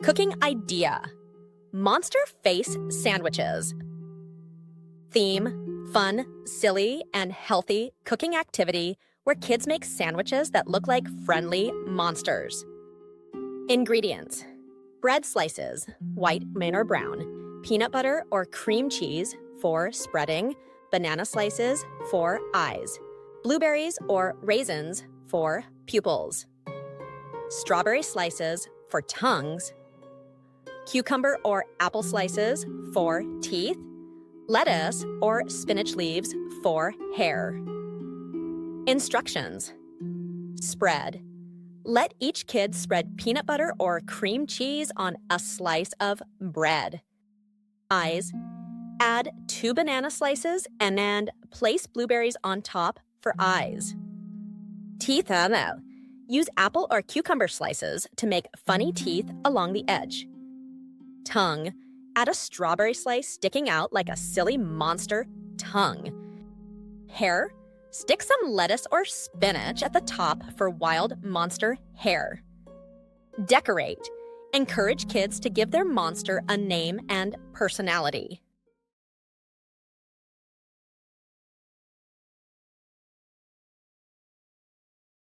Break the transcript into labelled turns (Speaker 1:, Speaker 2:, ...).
Speaker 1: Cooking idea: Monster face sandwiches. Theme: fun, silly, and healthy cooking activity where kids make sandwiches that look like friendly monsters. Ingredients: bread slices, white, mint, or brown, peanut butter or cream cheese for spreading, banana slices for eyes, blueberries or raisins for pupils, strawberry slices for tongues, cucumber or apple slices for teeth, lettuce or spinach leaves for hair. Instructions: spread. Let each kid spread peanut butter or cream cheese on a slice of bread. Eyes: add 2 banana slices and place blueberries on top for eyes. Teeth: use apple or cucumber slices to make funny teeth along the edge. Tongue: add a strawberry slice sticking out like a silly monster tongue. Hair: stick some lettuce or spinach at the top for wild monster hair. Decorate: encourage kids to give their monster a name and personality.